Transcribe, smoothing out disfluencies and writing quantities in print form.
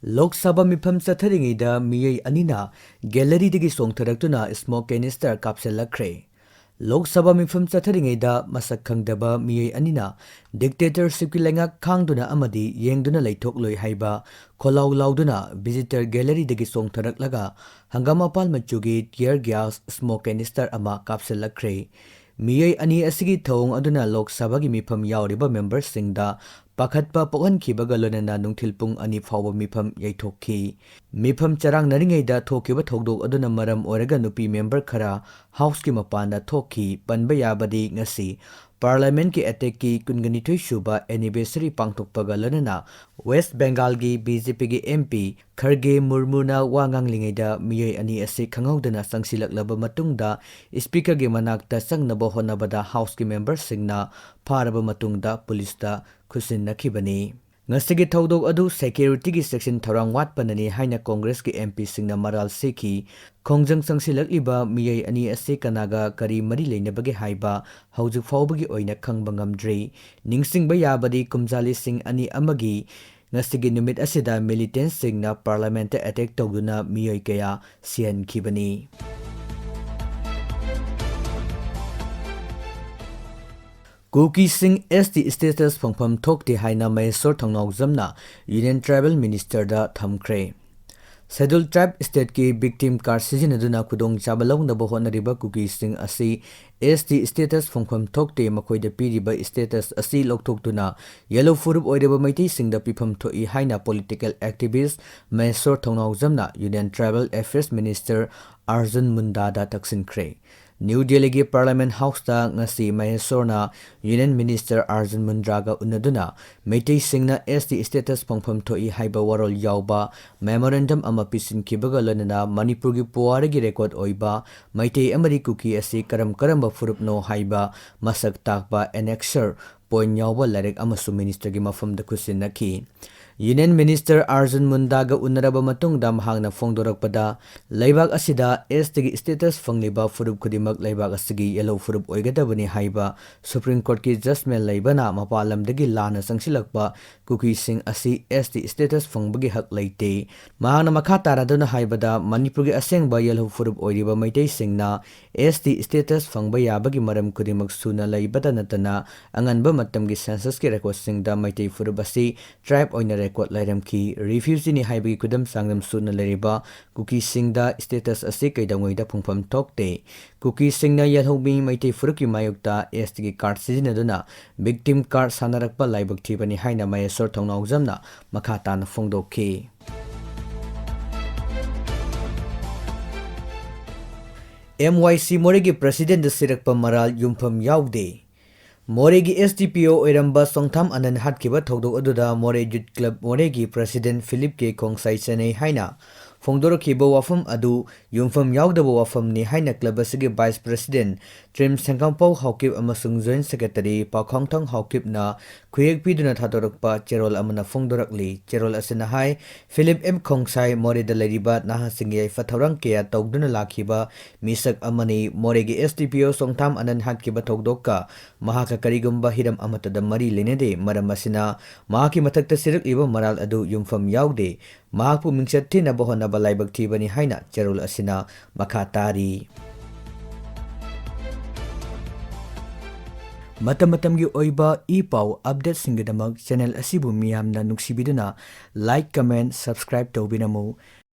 Lok Sabha mifam satharingida miyai anina gallery digi songtharaktuna smoke canister kapselakre. Lok Sabha mifam satharingida masak khangdaba miyai anina dictatorship ki lengak khangduna amadi yengduna leithokloi haiba kholaw lauduna visitor gallery digi songtharaklaga hangamapal machugi tear gas smoke canister ama kapselakre. Miyai ani asigi thong aduna Lok Sabha gi mifam yauriba members singda pakhatpa pokhan khibaga lonana nungthilpung ani phawba mifam yaithokhi mifam charang naringeida thokiba thogdok aduna maram oraga nupi member khara house ki mapanda thokhi panba yabadi ngasi Parliament ki attack ki kunganithoi shuba anniversary pangthokpaga lonana West Bengal gi BJP gi MP Kharge Murmuna wangang lingeida miyai ani ase khangawdana sangsilaklaba matungda speaker gi manakta sangnaba honabada house ki members singna pharaba matungda police da khusin nakhibani ngasigi thodok adu security gi section thorang wat panani haina congress ki MP singna maral sekhi khongjang sangsilakliba miyai ani ase kanaga kari mari leinabage haiba haujuk fawbagi oina khangba ngamdre ningsingba yabadi kumjali sing ani amagi ngasigi numit asida militant singna parliament attack tawduna miyai kaya sian khibani Kuki Singh SD status phangpham thokti haina Mysore thangnaw jamna Union Tribal Minister da thamkre Scheduled Tribe State ki victim card sizinaduna khudong chabalong na bohona riba Kuki Singh asi SD status phangpham thokte makhoida piriba status asi lokthokduna yellow furup oideba maiti singda pifam thoi haina political activist Mysore thangnaw jamna Union Tribal Affairs Minister Arjun Munda da taksinkre New Delhi gi Parliament House ta ngasi Mysore na Union Minister Arjun Mundraga unaduna Meitei Singna SD status phangpham thoi haiba warol yawba memorandum ama pisin kibaga lanana Manipur gi puwara gi record oiba Meitei amari Kuki asi karamba furup no haiba masak takba annexure point yawba larek amasu minister gi mafam da kusin nakhi Union Minister Arjun Mundaga unaraba matungda mahangna fongdorakpada laibak asida SD status fangliba furup khudimak laibak asigi yellow furup oigadabani haiba Supreme Court ki judgment laibana mapalamdagi lana sangsilakpa Kuki Singh asi SD status fangbagi hak leite mahangna makha taraduna haibada Manipur gi asengba yellow furup oiriba maitai singna SD status fangba yabagi maram khudimak suna laibada natana anganba matamgi census ki record singda maitai furup asi tribe oina record lairam ki refugee ni haibagi kudam sangdam suna lariba Kuki Singh da status asi kaidangoi da phungpham thokte Kuki Singh na yalhobi maitai furuki mayukta SD ki card sizinaduna victim card sanarakpa laibak thibani haina Mysore thongnaw jamna makha tan phongdokhi MYC Moregi President the Sirakpa Maral Yumpham Yaude Moregi SDPO Eramba Songtham Anand Hatkiba Thodok Aduda More Youth Club Moregi President Philip K. Kongsai Chennade Haina Fongdorokiba Wafam Adu Yumpham Yaudaba Wafam ni Haina Club Asigi Vice President Trim Sengkampau Haukip Amasung Joint Secretary Pakhongthang Haukip na Kuyek Piduna Thatorokpa Cherol Amana Fongdorakli Cherol Asina Hai Philip M. Kongsai More da Lariba Naha Singyai Fathorang Kea Togduna Lakiba Misak Amani Moregi SDPO Songtham Anand Hatkiba Togdoka Mahaka Karigumba Hiram Amatada Mari Lenede Maramasina Mahaki Matakta Sirak Iba Maral Adu Yumpham Yaude Mahapu Mingset Tina Bohona Balaibak Tibani Haina Cherol Asina Makatari Matamatamgi oiba ipau update singidamak channel asibu miyamna nuksibiduna like comment subscribe tawbinamu